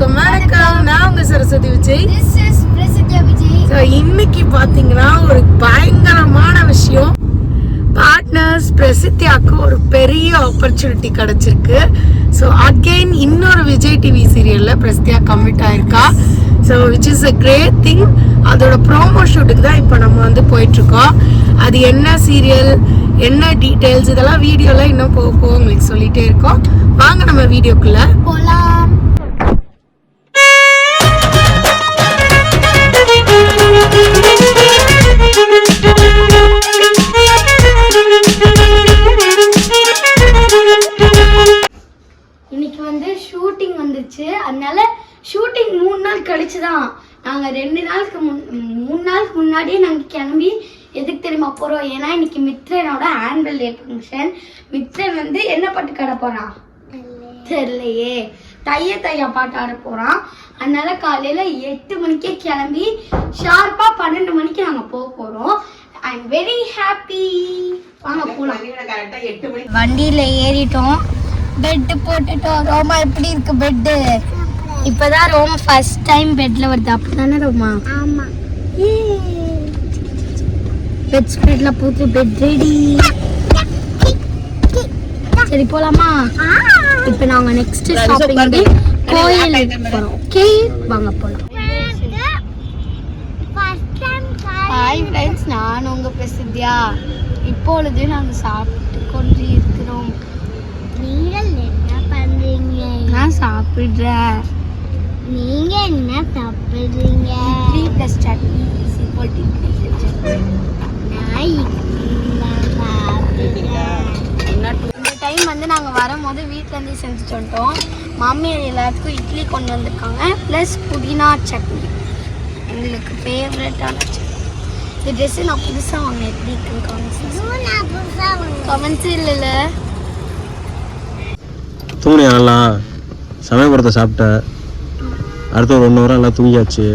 எல்லாருக்கும் வணக்கம். நான் உங்க சரஸ்வதி விஜய். ஸோ இன்னைக்கு பார்த்தீங்கன்னா ஒரு பயங்கரமான விஷயம். பார்ட்னர்ஸ் பிரசித்தியாவுக்கு ஒரு பெரிய ஆப்பர்ச்சுனிட்டி கிடைச்சிருக்கு. ஸோ அகெயின் இன்னொரு விஜய் டிவி சீரியல்ல பிரசித்தியா கமிட் ஆயிருக்கா. So which is a great thing. அதோட ப்ரோமோ ஷூட்டுக்கு தான் இப்போ நம்ம வந்து போயிட்டு இருக்கோம். அது என்ன சீரியல், என்ன டீடைல்ஸ், இதெல்லாம் வீடியோல இன்னும் போக உங்களுக்கு சொல்லிட்டே இருக்கோம். வாங்க நம்ம வீடியோக்குள்ள போலாம். இன்னைக்கு வந்து ஷூட்டிங் வந்துச்சு. அதனால ஷூட்டிங் 3 நாள் கழிச்சு தான் நாங்கள் 3 நாளுக்கு முன்னாடியே நாங்கள் கிளம்பி எதுக்கு தெரியுமா போகிறோம்? ஏன்னா இன்னைக்கு மித்ரனோட ஆனுவல் டே ஃபங்க்ஷன். மித்ரன் வந்து என்ன பாட்டு காட போகிறான் தெரியலையே, தையா பாட்டு ஆட போகிறான். அதனால காலையில் 8 மணிக்கே கிளம்பி ஷார்ப்பாக 12 மணிக்கு நாங்கள் போக போகிறோம். I am very happy. வாங்க போகலாம். வண்டியில் ஏறிட்டோம், பெட்டு போட்டுட்டோம். ரோமா எப்படி இருக்கு பெட்டு? இப்பதான் ரோமா ஃபர்ஸ்ட் டைம் பெட்ல வருது. அப்படிதானே ரோமா? ஆமா. பெட் ஸ்ப்ரெட்ல போட்டு பெட் ரெடி. சரி போலாமா? இப்போ நாங்க நெக்ஸ்ட் ஷாப்பிங் வந்து கோயில் போறோம். ஓகே வாங்க போலாம். ஹாய் ஃப்ரெண்ட்ஸ், நான் உங்க பிரசித்தியா. இப்பொழுது நாங்கள் சாப்பிட்டு கொண்டு இருக்கிறோம். நீங்கள் என்ன பண்றீங்க? நான் சாப்பிடுறேன். நீங்க என்ன சாப்பிடுறீங்க? Idli plus chutney is equal to idli plus chutney. நான் இட்லி தான் சாப்பிடுறேன். இந்த டைம் வந்து நாங்கள் வரும்போது வீட்டிலேருந்து செஞ்சுட்டு வந்துட்டோம். மாமியார் எல்லாத்துக்கும் இட்லி கொண்டு வந்திருக்காங்க, ப்ளஸ் புதினா சட்னி, எங்களுக்கு ஃபேவரட்டான சட்னி. இந்த ட்ரெஸ்ஸு நான் புதுசாக வாங்கினேன். எப்படி இருக்குன்னு கமெண்ட்ஸ் இல்லைல்ல. தூங்குனியா? நல்லா சமயபுரத்தை சாப்பிட்டேன். அடுத்த ஒரு 1 hour எல்லாம் தூங்கியாச்சு.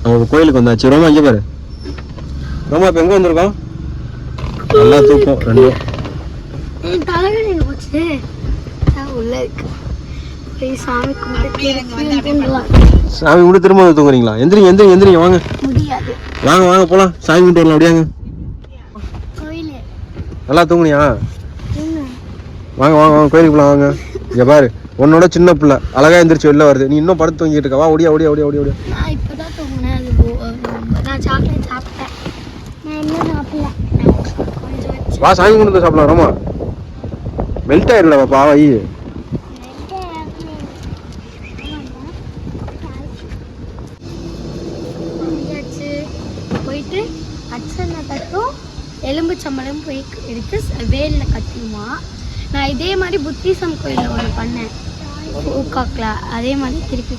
நம்ம கோயிலுக்கு வந்தாச்சு. ரோமா இங்கே பாரு. ரோமா இப்போ எங்கே வந்திருக்கோம்? நல்லா தூக்கம் ரெண்டும். தலைவலி போச்சு. உள்ள இருக்கு. சாமி கும்பிட்டு திரும்ப தூங்குறீங்களா? எந்திரிங்க வாங்க. முடியாது. வாங்க போலாம். சாமி கும்பிட்டு வரலாம். அப்படியாங்க. நல்லா தூங்குனியா? வாங்க கோயிலுக்கு போலாம். வாங்க. இங்க பாரு, உன்னோட சின்ன பிள்ளை அழகா எந்திரிச்சு வெளில வருது. நீ இன்னும் படுத்து தூங்கிட்டு இருக்க. வா ஓடியா. நான் இப்பதான் தூங்கினேன். நான் சாக்லேட் சாப்பிட்டேன். நான் இன்னும் சாப்பிடல. வா சாமி கும்பிட்டு சாப்பிடலாம். ரோமா மெல்ட் ஆயிடல பாவா. போயிட்டு அச்சனை கட்டும் எலும்பு சம்பளம் போய் எடுத்து வேலில் கட்டணுமா. நான் இதே மாதிரி புத்திசம் கோயிலில் ஒன்று பண்ணேன் ஊக்காக்கில். அதே மாதிரி திருப்பி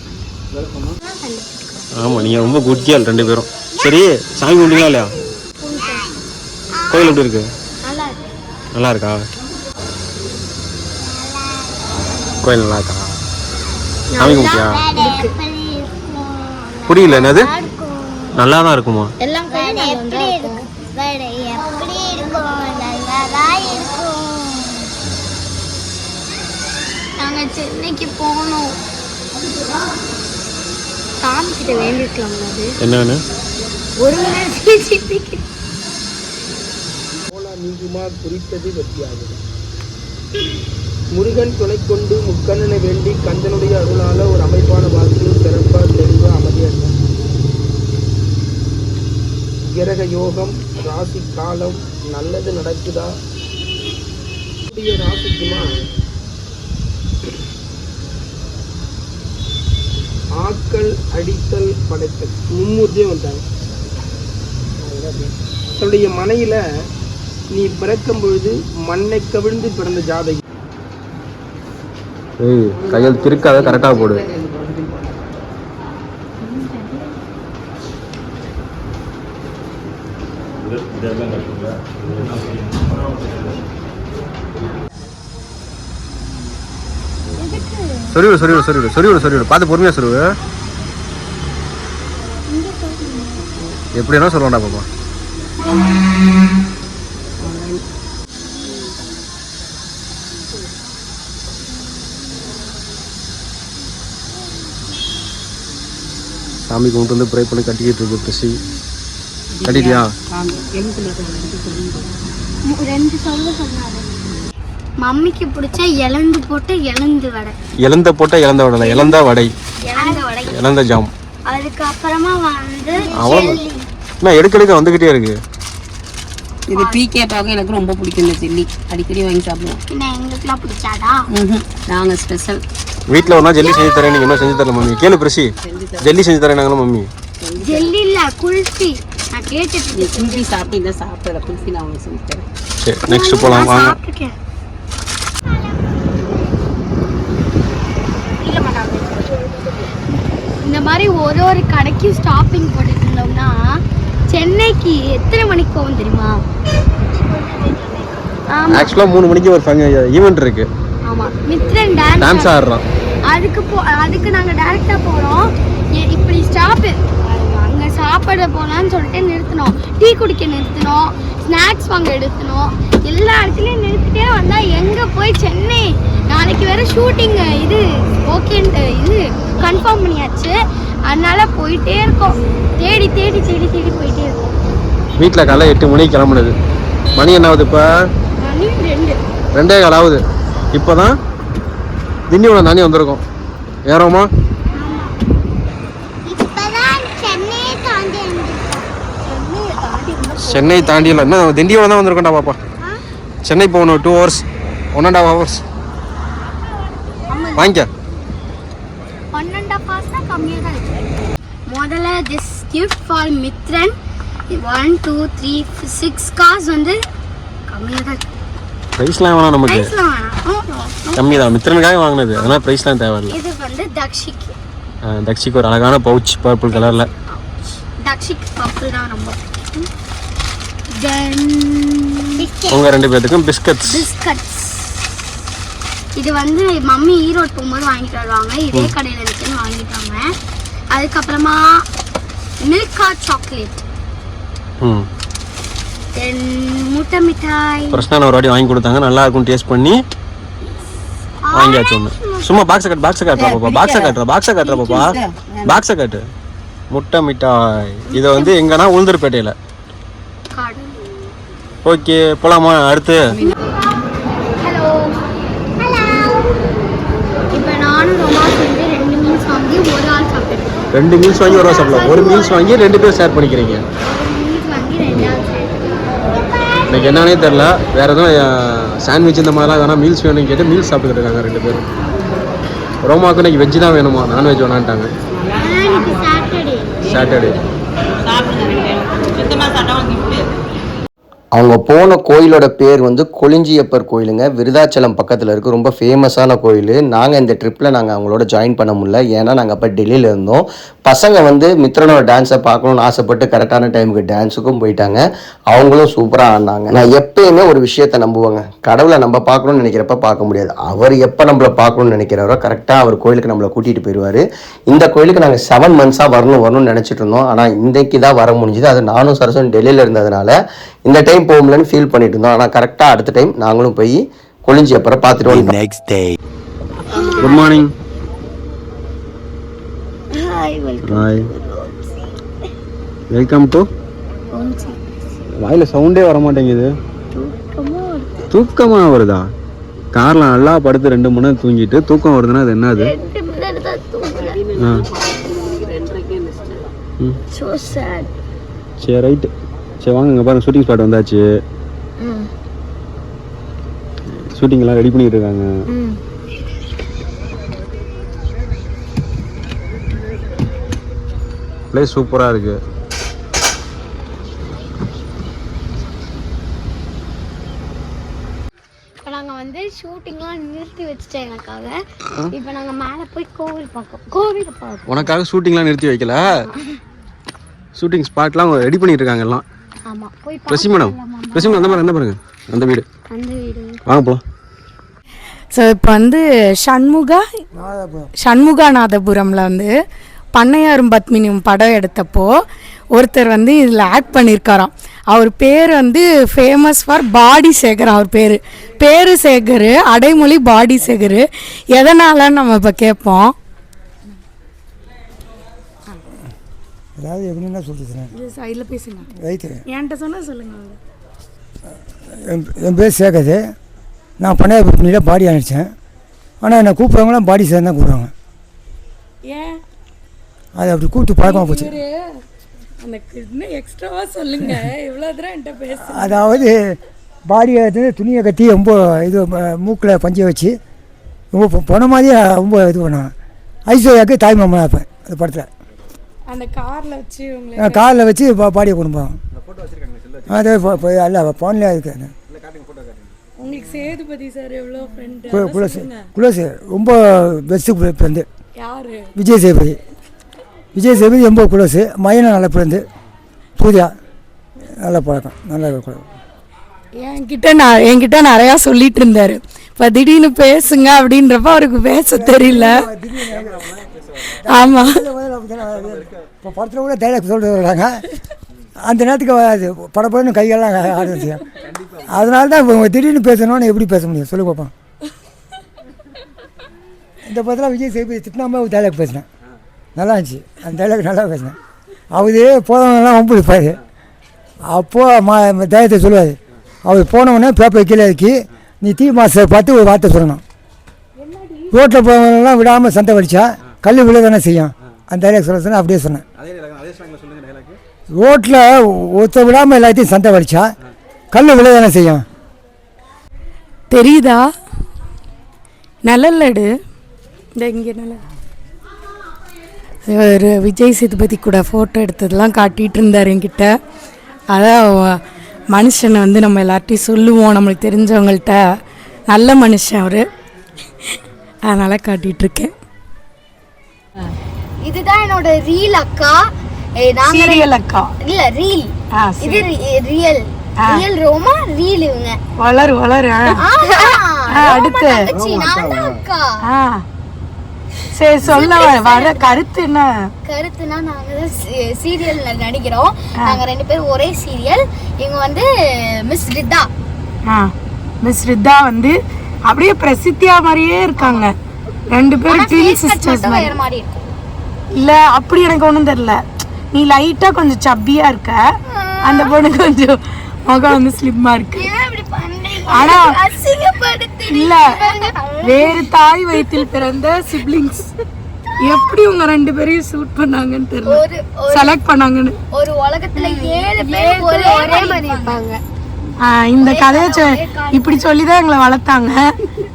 ஆமாம், நீங்கள் ரொம்ப குட்டியால் 2 பேரும். சரி சாமி கும்பிட்டீங்களா இல்லையா? கோயில் எப்படி இருக்கு? நல்லா இருக்கா? கோயில் நல்லா இருக்கா? சாமி கும்பிட்டியா? புரியல, என்னது? நல்லா தான் இருக்குமா? எல்லாம் நாங்கள் சென்னைக்கு போகணும். சாமி கிட்ட வேண்டிருக்கலாம். அது என்னன்னு ஒரு மணி நேரத்துக்கு நீங்குமா குறித்தது வெற்றியாகுது. முருகன் துணை கொண்டு முக்கண்ணனை வேண்டி கந்தனுடைய அருளால ஒரு அமைப்பான வாழ்க்கை சிறப்பா தெளிவா அமைதியாக கிரக யோகம் ராசி காலம் நல்லது நடக்குதா? ராசிக்குமா ஆக்கள் அடித்தல் படைத்தல் மும்மூர்த்தியும் வந்தாங்க. தன்னுடைய மனையில நீ பிறக்கும் பொழுது மண்ணை கவிழ்ந்து பிறந்த ஜாதகி. கையில் திருக்காத, கரெக்டா போடு. சொருவிடு. பார்த்து பொறுமையா சொருவு. எப்படி என்ன சொல்லுவாண்டா பாப்பா. சாமி கும்பிட்டு வந்து ப்ரே பண்ணி கட்டிக்கிட்டு இருக்கு பிரசி. கட்டிட்டியா? ரெண்டு சொன்னாரு. மம்மிக்கு பிடிச்ச இலந்து போட்டு இலந்து வடை. இலந்த போட்ட இலந்த வடை, இலந்த வடை, இலந்த ஜாம். அதுக்கப்புறமா வந்து அவ்வளோ என்ன எடுக்க வந்துக்கிட்டே இருக்கு. இது பீக்கே பார்க்க எனக்கு ரொம்ப பிடிக்கும். இந்த ஜெல்லி அடிக்கடி வாங்கி சாப்பிடுவோம். எங்களுக்குலாம் பிடிச்சாதா? நாங்கள் ஸ்பெஷல் வீட்டில் ஒரு நாள் ஜெல்லி செஞ்சு தரேன், நீங்கள் என்ன செஞ்சு தரல மம்மி. கேளு பிரசி, ஜெல்லி செஞ்சு தரேன் நாங்களும் மம்மி. ஜெல்லி இல்லை, குல்ஃபி. நான் கேட்டுட்டு குல்ஃபி சாப்பிட்டு சாப்பிட்ற குல்ஃபி நான் உங்களுக்கு செஞ்சு தரேன். சரி, நெக்ஸ்ட் போகலாம் வாங்க. இந்த மாதிரி ஒரு கடைக்கும் ஸ்டாப்பிங் போட்டுட்டு இருந்தோம்னா சென்னைக்கு எத்தனை மணிக்கு போகும் தெரியுமா? ஆக்சுவலாக 3 மணிக்கு ஒரு ஈவெண்ட் இருக்கு. ஆமா, மித்ரன் டான்ஸ் ஆடுறோம். அதுக்கு நாங்கள் டைரெக்டாக போகிறோம். இப்படி ஸ்டாப்பு அங்கே சாப்பிட போகலான்னு சொல்லிட்டு நிறுத்தினோம். டீ குடிக்க நிறுத்தினோம், ஸ்நாக்ஸ் வாங்க எடுத்துனோம். எல்லா இடத்துலையும் நிறுத்திட்டே வந்தால் எங்கே போய் சென்னை நாளைக்கு வேறு ஷூட்டிங் இது ஓகே இது கன்ஃபார்ம் பண்ணியாச்சு. அதனால போயிட்டே இருக்கோம், தேடி போயிட்டே இருக்கோம். வீட்டில் காலை 8 மணிக்கு கிளம்புனது. மணி என்ன ஆகுது இப்போ? மணி 2:15 ஆகுது. இப்போ தான் திண்டிவனம் தாண்டி வந்திருக்கோம். ஏறோமா? சென்னை தாண்டி இல்லை, என்ன திண்டிவனம் தான் வந்திருக்கோம்டா பாப்பா. சென்னை போகணும் 2 hours, 1.5 hours. வாங்கிக்க. 1.5 hours தான் கம்மியாக தான் இருக்கு. முதல்ல this gift for Mithran 1 2 3 6 cars வந்து கம்மியாக தான் இருக்கு. ப்ரைஸ்லாம் வேணாம் நமக்கு, ப்ரைஸ்லாம் வேணாம், கம்மி தான். மித்ரனுக்காக வாங்கினது, அதனால் ப்ரைஸ்லாம் தேவையில்லை. இது வந்து தக்ஷிக்கு. தக்ஷிக்கு ஒரு அழகான பவுச் பர்பிள் கலரில். தக்ஷிக்கு பர்பிள் தான் ரொம்ப பிடிக்கும். தென் உங்கள் 2 பேர்த்துக்கும் பிஸ்கட்ஸ். இது வந்து மம்மி ஈரோடு போகும்போது வாங்கிட்டு வருவாங்க. இதே கடையில் இருக்குன்னு வாங்கிட்டாங்க. அதுக்கப்புறமா மில்கா சாக்லேட், தென் முட்டை மிட்டாய். பிரச்சனை ஒரு வாட்டி வாங்கி கொடுத்தாங்க, நல்லா இருக்கும், டேஸ்ட் பண்ணி வாங்கியாச்சு ஒன்று. சும்மா பாக்ஸை காட்டுறா பாப்பா, பாக்ஸை காட்டு. முட்டை மிட்டாய். இதை வந்து எங்கன்னா உளுந்தூர்பேட்டையில். ஓகே, போகலாமா? அடுத்து ஹலோ இப்போ நானும் ரொமா சேர்ந்து 2 மீல்ஸ் வாங்கி ஒரு ஆள் சாப்பிட்டுருக்கோம். 2 மீல்ஸ் வாங்கி ஒரு ஆள் சாப்பிடலாம். ஒரு மீல்ஸ் வாங்கி 2 பேர் ஷேர் பண்ணிக்கிறீங்க. மீல்ஸ் வாங்கி 2 ஆள் சேர்த்துருக்கோம். எனக்கு என்னன்னே தெரில, வேறு எதுவும் சாண்ட்விச் இந்த மாதிரிலாம் வேணால் மீல்ஸ் வேணும்னு கேட்டு மீல்ஸ் சாப்பிட்டுக்கிட்டு இருக்காங்க 2 பேரும். ரோமாவுக்கு இன்னைக்கு வெஜ்ஜு தான் வேணுமா, நான்வெஜ் வேணான்ட்டாங்க. சாட்டர்டே சுத்தமாக சாப்பிட்டா கிஃப்ட்டு. அவங்க போன கோயிலோட பேர் வந்து கொளிஞ்சியப்பர் கோயிலுங்க. விருதாச்சலம் பக்கத்தில் இருக்குது, ரொம்ப ஃபேமஸான கோயில். நாங்கள் இந்த ட்ரிப்பில் அவங்களோட ஜாயின் பண்ண முடியல, ஏன்னா நாங்கள் அப்போ டெல்லியில் இருந்தோம். பசங்க வந்து மித்ரனோட டான்ஸை பார்க்கணுன்னு ஆசைப்பட்டு கரெக்டான டைமுக்கு டான்ஸுக்கும் போயிட்டாங்க. அவங்களும் சூப்பராக ஆடினாங்க. நான் எப்பயுமே ஒரு விஷயத்தை நம்புவாங்க, கடவுளை நம்ம பார்க்கணுன்னு நினைக்கிறப்ப பார்க்க முடியாது. அவர் எப்போ நம்மளை பார்க்கணுன்னு நினைக்கிறாரோ கரெக்டாக அவர் கோயிலுக்கு நம்மளை கூட்டிகிட்டு போயிடுவார். இந்த கோயிலுக்கு நாங்கள் 7 months வரணும்னு நினச்சிட்டு இருந்தோம். ஆனால் இன்றைக்கு தான் வர முடிஞ்சுது. அது நானும் சரசும் டெல்லியில் இருந்ததுனால இந்த டைம் போகலன்னு ஃபீல் பண்ணிட்டு இருந்தோம். ஆனால் கரெக்டாக அடுத்த டைம் நாங்களும் போய் கொளிஞ்சியப்பரை பார்த்துட்டு வந்தோம். Next day. Good morning. Hi, welcome to. வாயில் சவுண்டே வர மாட்டேங்குது. தூக்கமாக வருதா? காரில் நல்லா படுத்து 2 மணி நேரம் தூங்கிட்டு தூக்கம் வருதுன்னா அது என்னது? சரி, ரைட்டு. சரி வாங்க, இங்கே பாருங்க, ஷூட்டிங் ஸ்பாட் வந்தாச்சு. ஷூட்டிங்லாம் ரெடி பண்ணிட்டு இருக்காங்க. பிளேஸ் சூப்பராக இருக்கு. இப்போ நாங்கள் வந்து ஷூட்டிங்லாம் நிறுத்தி வச்சுட்டேன் எனக்காக. இப்போ நாங்கள் மேலே போய் கோவில் பார்ப்போம். உனக்காக ஷூட்டிங்லாம் நிறுத்தி வைக்கல, ஷூட்டிங் ஸ்பாட்லாம் ரெடி பண்ணிட்டு இருக்காங்க எல்லாம். ஆமாம், போய் பிரசி மேடம், அந்த மாதிரி என்ன பாருங்க, அந்த வீடு. வாங்க போகலாம். ஸோ இப்போ வந்து சண்முகாநாதபுரமில் வந்து பண்ணையாரும் பத்மினியும் படம் எடுத்தப்போ ஒருத்தர் வந்து இதில் ஆக்ட் பண்ணியிருக்காராம். அவர் பேர் வந்து ஃபேமஸ் ஃபார் பாடி சேகர். அவர் பேரு சேகர், அடைமொழி பாடி சேகர். எதனாலன்னு நம்ம இப்போ கேட்போம். அதாவது எப்படின்னா சொல்லிக்கிறேன். இது சைடில் பேசுங்க. ரைட்டு. என்கிட்ட சொன்னால் சொல்லுங்கள். என் பேர் சேகது. நான் பண்ணையார் பாடி அனுப்பிச்சேன். ஆனால் என்னை கூப்பிட்றவங்களாம் பாடி சேர்ந்து தான் கூப்பிடுவாங்க. ஏன் அது அப்படி கூப்பிட்டு பழக்கமாக போச்சு. அந்த இன்னும் எக்ஸ்ட்ராவாக சொல்லுங்க. இவ்வளோ தூரம் என்கிட்ட பேச. அதாவது பாடியை எடுத்து துணியை கட்டி ரொம்ப இது மூக்கில் பஞ்சை வச்சு ரொம்ப போன மாதிரியே ரொம்ப இது பண்ணாங்க. ஐஸ்வர்யாவுக்கு தாய் மாமனாக இருப்பேன் அந்த படத்தில். அந்த காரில் வச்சு காரில் வச்சு பாடியை கொண்டு போவாங்க. அது அல்ல ஃபோன்லேயே இருக்குது. உங்களுக்கு சேதுபதி சார் எவ்வளோ ஃப்ரெண்டு? குலசு ரொம்ப பெஸ்ட்டு ஃப்ரெண்டு. யார்? விஜய் சேதுபதி ரொம்ப குலசு. மையனை நல்ல ஃப்ரெண்டு. பூஜா நல்ல பழக்கம், நல்ல பழக்கம். என்கிட்ட நிறையா சொல்லிட்டு இருந்தாரு. இப்போ திடீர்னு பேசுங்க அப்படின்றப்ப அவருக்கு பேச தெரியல. ஆமாம், இப்போ படத்தில் கூட டைலாக் சொல்லிட்டு வர்றாங்க. அந்த நேரத்துக்கு அது படப்படன்னு கையெல்லாம் ஆடுச்சு. அதனால தான் இப்போ திடீர்னு பேசணும்னு எப்படி பேச முடியும் சொல்லி பார்ப்போம். இந்த படத்தில் விஜய் சேதுபதி திட்டினாமல் ஒரு டைலாக் பேசினேன், நல்லா இருந்துச்சு. அந்த டைலாக் நல்லா பேசினேன். அவரு போனவங்கலாம் ரொம்ப இருப்பார். அப்போது தைரியத்தை சொல்லுவார். அவர் போனவொடனே பேப்பர் கீழே இருக்கி நீ தீ மாஸ்டர் பார்த்து ஒரு வார்த்தை சொல்லணும். ரோட்டில் போனவங்கலாம் விடாமல் சண்டை வலிச்சா கல் விழ தானே செய்யும். அந்த டைலாக் சொல்ல சொன்னால் அப்படியே சொன்னேன். ரோட்டில் ஒருத்தர் விடாமல் எல்லாத்தையும் சண்டை வலிச்சா கல் விழ தானே செய்யும். தெரியுதா? நல்லடு இந்த இங்கே நல்ல ஒரு விஜய் சேதுபதி கூட ஃபோட்டோ எடுத்ததெல்லாம் காட்டிகிட்டு இருந்தார் என்கிட்ட. அதான் மனுஷனை வந்து நம்ம எல்லார்ட்டையும் சொல்லுவோம், நம்மளுக்கு தெரிஞ்சவங்கள்ட்ட. நல்ல மனுஷன் அவர், அதனால் காட்டிகிட்ருக்கேன். இதுதான் என்னோட ரீல் அக்கா. சீரியல் அக்கா இல்ல ரீல். இது ரியல் ரோமா ரீல். இவங்க வளரு அடுத்து அக்கா. சரி சொல்ல வர கருத்து என்ன? கருத்துனா நாங்க சீரியல் நடிக்கிறோம். நாங்க 2 பேரும் ஒரே சீரியல். இவங்க வந்து மிஸ் ரித்தா. மிஸ் ரித்தா வந்து அப்படியே பிரசித்தியா மாதிரியே இருக்காங்க. 2 பேரும் ட்வின் சிஸ்டர்ஸ் மாதிரி இருக்கும். இல்ல அப்படி எனக்கு ஒன்றும் தெரியல. நீ லைட்டா கொஞ்சம் சப்பியா இருக்க, அந்த பொண்ணு கொஞ்சம் முகம் வந்து ஸ்லிம்மா இருக்கு. ஆனா இல்ல, வேறு தாய் வயிற்றில் பிறந்த சிப்ளிங்ஸ் எப்படி உங்க 2 பேரையும் சூட் பண்ணாங்கன்னு தெரியல, செலக்ட் பண்ணாங்கன்னு. ஒரு உலகத்துல 7 பேர் ஒரே மாதிரி இருப்பாங்க. இந்த கதையை இப்படி சொல்லிதான் எங்களை வளர்த்தாங்க.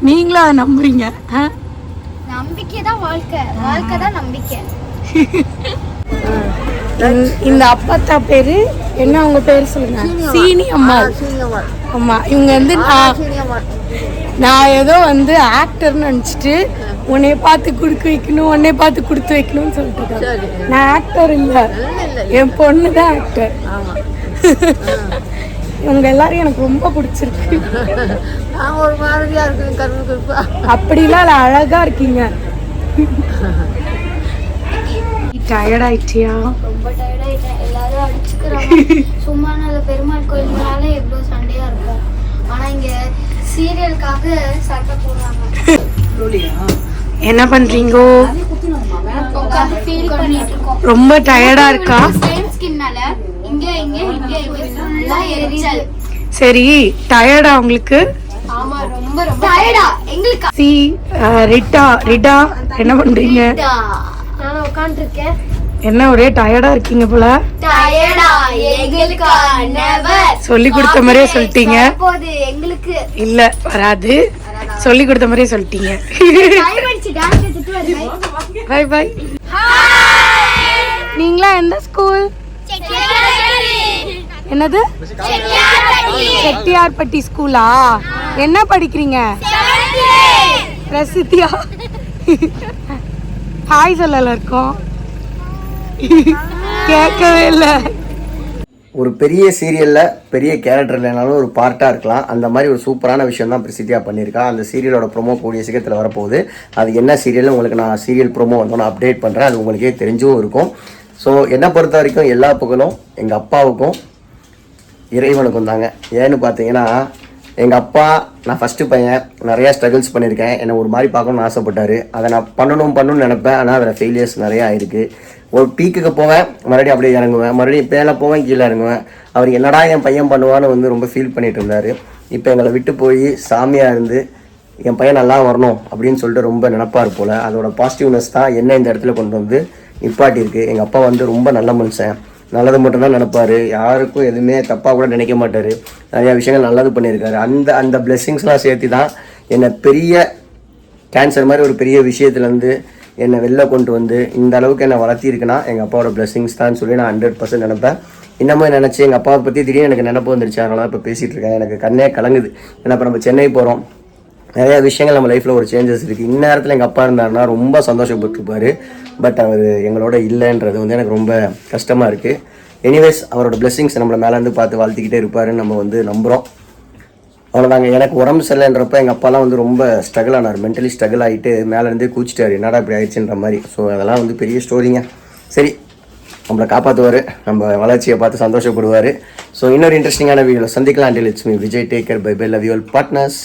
நீங்களும் அதை நம்புறீங்க. நம்பிக்கை தான் வாழ்க்கை, வாழ்க்கை தான் நம்பிக்கை. இந்த அப்பத்தா பேரு என்ன? உங்க பேரு சொல்லுங்க. சீனி அம்மா. ஆமா, இவங்க வந்து நான் ஏதோ வந்து ஆக்டர்னு நினச்சிட்டு உன்னைய பார்த்து கொடுத்து வைக்கணும்னு சொல்லிட்டு. நான் ஆக்டர் இல்லை, என் பொண்ணு தான் ஆக்டர். இவங்க எல்லாரும் எனக்கு ரொம்ப பிடிச்சிருக்கு. ஒரு மாதிரியா இருக்கு. அப்படிலாம் இல்லை, அழகா இருக்கீங்க. டயர்டாயிட்டியா? ரொம்ப டயர்டாயிட்டேன். எல்லாரும் அடிச்சுக்கிறாங்க. சும்மா நல்ல பெருமாள் கோயில்னால எவ்வளோ சண்டையா இருக்கும். ஆனா இங்க சீரியலுக்காக சட்டை போடுறாங்க. என்ன பண்றீங்க? உட்கார்ந்து ஃபீல் பண்ணிட்டு இருக்கோம். ரொம்ப டயர்டா இருக்கா? சேம் ஸ்கின்னால இங்க ஃபுல்லா எரிச்சல். சரி, டயர்டா உங்களுக்கு? ஆமா, ரொம்ப டயர்டா எங்களுக்கு. ரிட்டா என்ன பண்றீங்க? நான் உட்கார்ந்திருக்கேன். என்ன ஒரே டயர்டா இருக்கீங்க போல? டயர்டா எங்களுக்கு நெவர். சொல்லி கொடுத்த மாதிரியே சொல்லிட்டீங்க. போது எங்களுக்கு இல்ல வராது, சொல்லி கொடுத்த மாதிரியே சொல்லிட்டீங்க. டைம் ஆயிடுச்சு. டான்ஸ் எடுத்துட்டு வரேன். Bye bye. நீங்களா எந்த ஸ்கூல்? என்னது? செட்டியார்பட்டி ஸ்கூலா? என்ன படிக்கிறீங்க? பிரசித்தியா? ஹாய் சொல்லல இருக்கோம். கேட்கவே இல்லை. ஒரு பெரிய சீரியலில் பெரிய கேரக்டர் இல்லைனாலும் ஒரு பார்ட்டாக இருக்கலாம். அந்த மாதிரி ஒரு சூப்பரான விஷயம் தான் பிரசித்தியாக பண்ணியிருக்கா. அந்த சீரியலோட ப்ரோமோ கூடிய சீக்கிரத்தில் வரப்போகுது. அது என்ன சீரியல்னு உங்களுக்கு நான் சீரியல் ப்ரோமோ வந்தோன்னு அப்டேட் பண்ணுறேன். அது உங்களுக்கே தெரிஞ்சும் இருக்கும். ஸோ என்னை பொறுத்த வரைக்கும் எல்லா புகழும் எங்கள் அப்பாவுக்கும் இறைவனுக்கும் தாங்க. ஏன்னு பார்த்தீங்கன்னா எங்கள் அப்பா நான் ஃபஸ்ட்டு பையன், நிறையா ஸ்ட்ரகிள்ஸ் பண்ணியிருக்கேன். என்னை ஒரு மாதிரி பார்க்கணும்னு ஆசைப்பட்டார். அதை நான் பண்ணணும்னு நினப்பேன். ஆனால் அதில் ஃபெயிலியர்ஸ் நிறையா ஆயிருக்கு. ஒரு பீக்குக்கு போவேன், மறுபடியும் அப்படியே இறங்குவேன், மறுபடியும் மேலே போவேன், கீழே இறங்குவேன். அவர் என்னடா என் பையன் பண்ணுவான்னு வந்து ரொம்ப ஃபீல் பண்ணிட்டு இருந்தார். இப்போ எங்களை விட்டு போய் சாமியாக இருந்து என் பையன் நல்லா வரணும் அப்படின்னு சொல்லிட்டு ரொம்ப நினப்பார் போல். அதோட பாசிட்டிவ்னஸ் தான் என்ன இந்த இடத்துல கொண்டு வந்து நிப்பாட்டியிருக்கு. எங்கள் அப்பா வந்து ரொம்ப நல்ல மனுஷன், நல்லது மட்டும்தான் நினைப்பார். யாருக்கும் எதுவுமே தப்பாக கூட நினைக்க மாட்டார். நிறையா விஷயங்கள் நல்லது பண்ணியிருக்காரு. அந்த பிளெஸ்ஸிங்ஸ்லாம் சேர்த்து தான் என்னை பெரிய கேன்சர் மாதிரி ஒரு பெரிய விஷயத்துலேருந்து என்னை வெளில கொண்டு வந்து இந்த அளவுக்கு என்னை வளர்த்திருக்குன்னா எங்கள் அப்பாவோட பிளெஸ்ஸிங்ஸ் தான் சொல்லி நான் 100% நினைப்பேன். இன்னமும் நினச்சி எங்கள் அப்பாவை பற்றி திடீர்னு எனக்கு நினப்பு வந்துருச்சு. அதனால தான் இப்போ பேசிகிட்டு இருக்கேன். எனக்கு கண்ணே கலங்குது. ஏன்னா இப்போ நம்ம சென்னை போகிறோம், நிறையா விஷயங்கள் நம்ம லைஃப்பில் ஒரு சேஞ்சஸ் இருக்குது. இந்நேரத்தில் எங்கள் அப்பா இருந்தாருன்னா ரொம்ப சந்தோஷப்பட்டுருப்பார். பட் அவர் எங்களோட இல்லைன்றது வந்து எனக்கு ரொம்ப கஷ்டமாக இருக்குது. எனிவேஸ் அவரோட பிளெஸ்ஸிங்ஸ் நம்மளை மேலேருந்து பார்த்து வாழ்த்திக்கிட்டே இருப்பாருன்னு நம்ம வந்து நம்புகிறோம். அவ்வளோதாங்க. எனக்கு உடம்பு சரியில்லைன்றப்ப எங்கள் அப்பாலாம் வந்து ரொம்ப ஸ்ட்ரகிள் ஆனார். மென்டலி ஸ்ட்ரகிள் ஆகிட்டு மேலேருந்தே கூச்சிட்டார், என்னடா இப்படி ஆயிடுச்சுன்ற மாதிரி. ஸோ அதெல்லாம் வந்து பெரிய ஸ்டோரிங்க. சரி, நம்மளை காப்பாற்றுவார், நம்ம வளர்ச்சியை பார்த்து சந்தோஷப்படுவார். ஸோ இன்னொரு இன்ட்ரெஸ்டிங்கான வீடியோவில் சந்திக்கலாம். Until it's me Vijay. Take care, bye bye, love you all partners.